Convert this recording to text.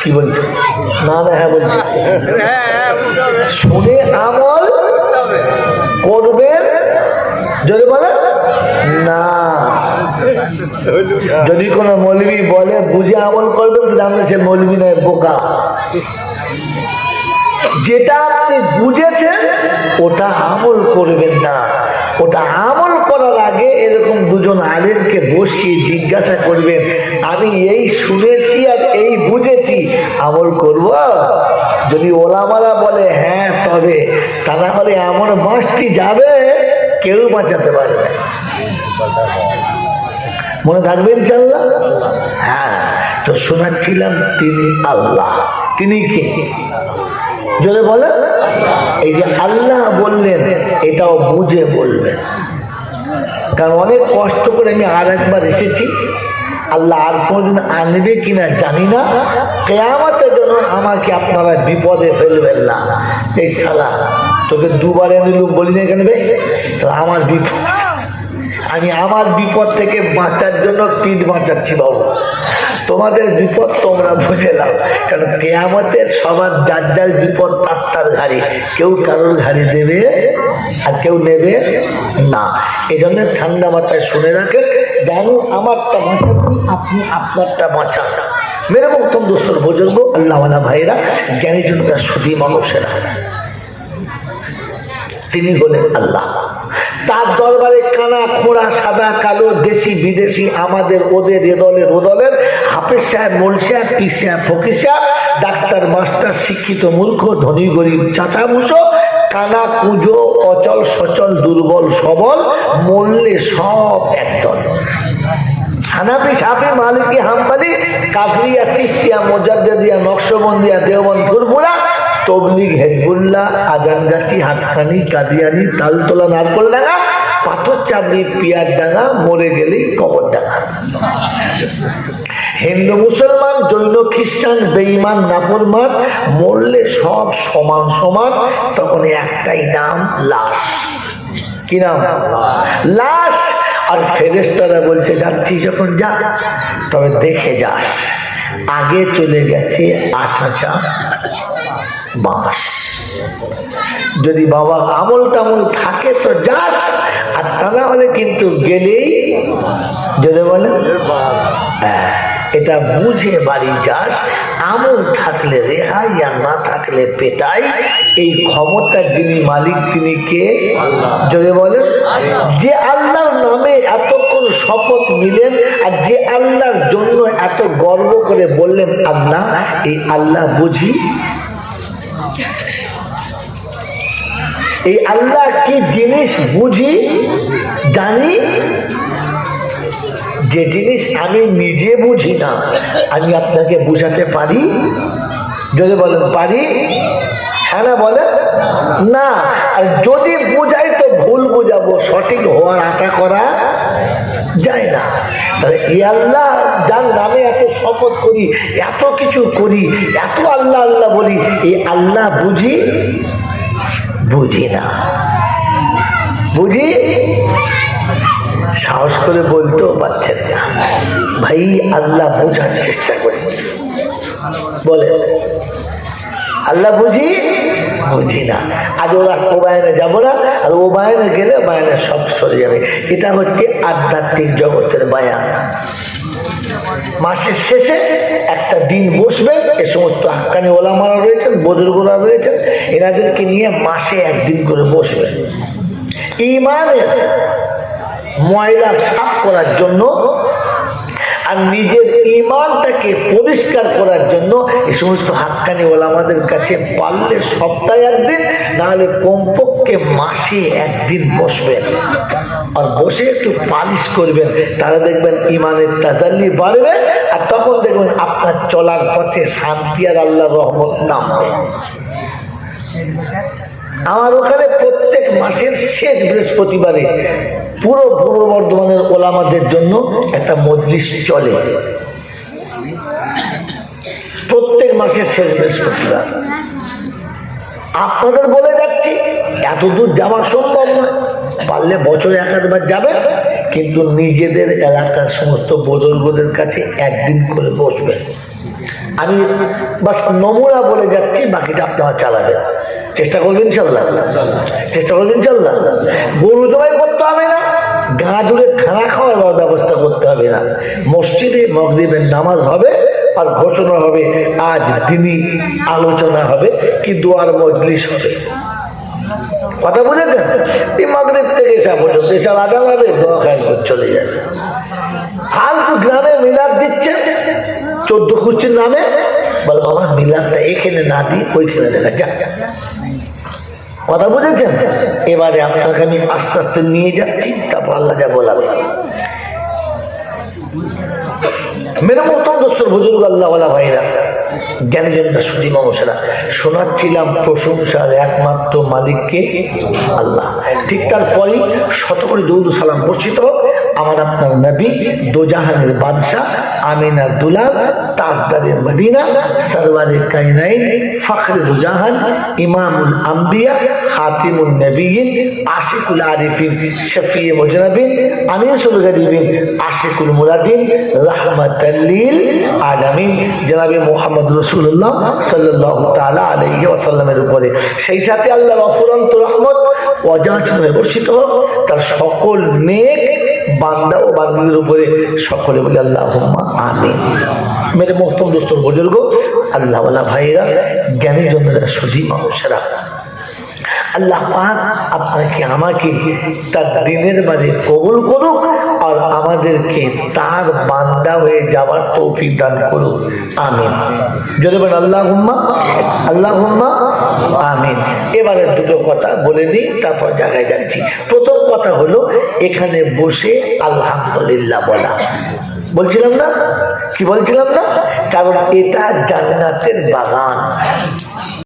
কি বলছে? না না, হ্যাঁ বলছে। শুনে আমল করবেন, যদি বলে না। যদি কোনো মৌলবি বলে বুঝে আমল করবেন, জানলে সে মৌলবি নয়, বোকা। যেটা আপনি বুঝেছেন ওটা আমল করবেন না। ওটা আমল করার আগে এরকম দুজন আলেমকে বসিয়ে জিজ্ঞাসা করবেন, আমি এই শুনেছি আর এই বুঝেছি, আমল করব? যদি ওলামারা বলে হ্যাঁ, তবে তা না হলে এমন বাঁশটি যাবে কেউ বাঁচাতে পারবে। মনে থাকবে ইনশাআল্লাহ? হ্যাঁ, তো শোনাচ্ছিলাম তিনি আল্লাহ। তিনি কে? যদি বলে এই যে আল্লাহ বললেন, এটাও বুঝে বলবেন। কারণ অনেক কষ্ট করে আমি আর একবার এসেছি, আল্লাহ আর কোনদিন আনবে কিনা জানি না। কিয়ামতের জন্য আমাকে আপনারা বিপদে ফেলবেন না। এই শালা তোকে দুবার এনেলুম বলি না কেন? আমার বিপদ, আমি আমার বিপদ থেকে বাঁচার জন্য পিঠ বাঁচাচ্ছি বাবু। তোমাদের বিপদ তোমরা বুঝে নাও, কারণ কিয়ামতের সবার যার যার বিপদ তার তার ঘাড়ে, কেউ কারোর ঘাড়ে দেবে আর কেউ নেবে না। এই জন্য ঠান্ডা মাথায় শুনে রাখেন, জানুন আমারটা বাঁচাচ্ছি, আপনি আপনারটা বাঁচান। মেরে মক্তম দোস্তর বুজুর্গ, আল্লাহওয়ালা ভাইরা, জ্ঞানী জনতার সুধী মানুষেরা, তিনি হলেন আল্লাহ। তার দরবারে কানা খোঁড়া সাদা কালো দেশি বিদেশি আমাদের ওদের এদলের ওদলের হাফেজ সাহেব, মোল সাহেব, পীর সাহেব, ফকির সাহেব, ডাক্তার মাস্টার, শিক্ষিত মূর্খ, ধনী গরিব, চাচা মুসো, কানা কুঁজো, অচল সচল, দুর্বল সবল, মূল্যে সব একদল। হানাফি, শাফি, মালিকি, হাম্বলি, কাদরিয়া, চিশতিয়া, মুজাদ্দিদিয়া, নকশবন্দিয়া, দেওবন্দ, ফুরফুরা, তবলিগ, হেজবুল্লাহ, আজানগাছি, হাতখানি, কাদিয়ানি, তালতলা, নারকলডাঙ্গা, পাথর চাবড়ি, পিয়ার ডাঙ্গা, মরে গেলেই কবর ডাঙ্গা। হিন্দু, মুসলমান, জৈন, খ্রিস্টান, বেঈমান, নাফরমান, মরলে সব সমান সমান। তখন একটাই নাম, লাশ। কি নাম? লাশ। আর ফেরেশতারা বলছে, যাচ্ছি যখন যা, তবে দেখে যাস, আগে চলে গেছে আছাছা বাঁশ। যদি বাবা আমল টামল থাকে তো যাস, আর তা না হলে কিন্তু গেলেই, যদি বলে এটা বুঝে বাড়ি যাস। আমল থাকলে রেহাই, আর না থাকলে পেটাই। এই ক্ষমতার যিনি মালিক তিনি কে? যদি বলে যে আল্লাহর নামে এতক্ষণ শপথ নিলেন, আর যে আল্লাহর জন্য এত গর্ব করে বললেন আল্লাহ, এই আল্লাহ বুঝি, এই আল্লাহ কি জিনিস বুঝি, জানি। যে জিনিস আমি নিজে বুঝি না, আমি আপনাকে বুঝাতে পারি? যদি বলেন পারি, হ্যাঁ না বলেন না। আর যদি বুঝাই তো ভুল বুঝাবো, সঠিক হওয়ার আশা করা যায় না। এই আল্লাহ যার নামে এত শপথ করি, এত কিছু করি, এত আল্লাহ আল্লাহ বলি, এই আল্লাহ বুঝি? বুঝি না। বুঝি? সাহস করে বলতেও পারছেন না। ভাই আল্লাহ বোঝার চেষ্টা করি, বলে আল্লাহ বুঝি? বুঝি না। আজ ওরা ও বায়নে যাবো না, আর ও বায়নে গেলে বায়নে সব সরে যাবে। এটা হচ্ছে আধ্যাত্মিক জগতের বায়ান। মাসের শেষে একটা দিন বসবেন, এ সমস্ত হাক্কানি ওলামারা রয়েছেন, বুজুর্গরা রয়েছেন, এনাদেরকে নিয়ে মাসে একদিন করে বসবেন। ঈমানের ময়লা সাফ করার জন্য আর নিজের ঈমানটাকে পরিষ্কার করার জন্য এই সমস্ত হাক্কানি ওলামাদের কাছে পারলে সপ্তাহে একদিন, নাহলে কমপক্ষে মাসে একদিন বসবেন। আর বসে একটু পালিশ করবেন, তারা দেখবেন ঈমানের তাজাল্লি বাড়বে। আর তখন দেখবেন আপনার চলার পথে শান্তি আর আল্লাহর রহমত নামবে। আমার ওখানে প্রত্যেক মাসের শেষ বৃহস্পতিবারে পুরো পূর্ব বর্ধমানের ওলামাদের জন্য একটা মজলিস চলে, প্রত্যেক মাসের শেষ বৃহস্পতিবার। আপনাদের বলে যাচ্ছি, এত দূর যাওয়া সম্ভব নয়, পারলে বছরে এক আধবার যাবেন, কিন্তু নিজেদের এলাকার সমস্ত বুজুর্গদের কাছে একদিন করে বসবেন। আমি বাস নমুনা বলে যাচ্ছি, বাকিটা আপনারা চালাবেন, চেষ্টা করবেন ইনশাল্লাহ, চেষ্টা করবেন ইনশাল্লাহ। গরু জবাই করতে হবে না, গা জুড়ে খানা খাওয়ার ব্যবস্থা করতে হবে না, মসজিদে মাগরিবের নামাজ হবে আর ঘোষণা হবে, আজ দিনই আলোচনা হবে কি দোয়ার মজলিস হবে। কথা বুঝেছেন? এই মাগরিব থেকে এসা পর্যন্ত এসব আদান হবে, দোয়া খায় করে চলে যাবে। ফালতু গ্রামে মিলাদ দিচ্ছে 14 কুচির নামে, বল বাবা মিলাদটা এখানে না দিয়ে ওইখানে দেখা যাক। কথা বুঝেছেন? এবারে আপনাকে আমি আস্তে আস্তে নিয়ে যাচ্ছি, তারপর আল্লাহ যা বলাবে। মেরে মতন দোস্তর বুজুর্গ আল্লাহওয়ালা ভাইরা, জ্ঞানীজনরা, সুধী মানুষেরা, শোনাচ্ছিলাম প্রশংসার একমাত্র মালিককে আল্লাহ। ঠিক তারপরেই শত করে দরুদ ও সালাম বর্ষিত হোক আমার আপনার নবী, দোজাহানের বাদশাহ, আমিনার দুলাল, তাজদারের মদিনা, সরওয়ারে কায়নাইন, ফখরে দুজাহান, ইমামুল আম্বিয়া, খাতিমুন নবিয়্যিন, আশিকুল আরিফিন, শফিয়ে মুজনাবিন, আনিসুল গরিবিন, আশিকুল মুরাদিন, রাহমাতাল লিল আলামিন, জনাবে মুহাম্মদ রাসূলুল্লাহ সাল্লাল্লাহু তাআলা আলাইহি ওয়াসাল্লামের উপরে, সেই সাথে আল্লাহর অফুরন্ত রহমত অযাচিত হয়ে বর্ষিত হোক তার সকল নেক বান্দা ও বান্দীদের উপরে, সকলে বলে আল্লাহুম্মা আমিন। মেরে মোহতরম দোস্তর বুজুর্গ আল্লাহওয়ালা ভাইরা, জ্ঞানীজনরা, সুধী মানুষেরা, আল্লাহ পাক আপনাকে আমাকে তার দিনের বাড়ি কবুল করুক আর আমাদেরকে তার বান্দা হয়ে যাওয়ার তৌফিক দান করুক, আমিন। যদি বলেন আল্লাহুম্মা, আল্লাহুম্মা আমিন। এবারে দুটো কথা বলে দিই, তারপর জায়গায় যাচ্ছি। প্রথম কথা হলো এখানে বসে আলহামদুলিল্লাহ বলা। বলছিলাম না, কি বলছিলাম না? কারণ এটা জান্নাতের বাগান।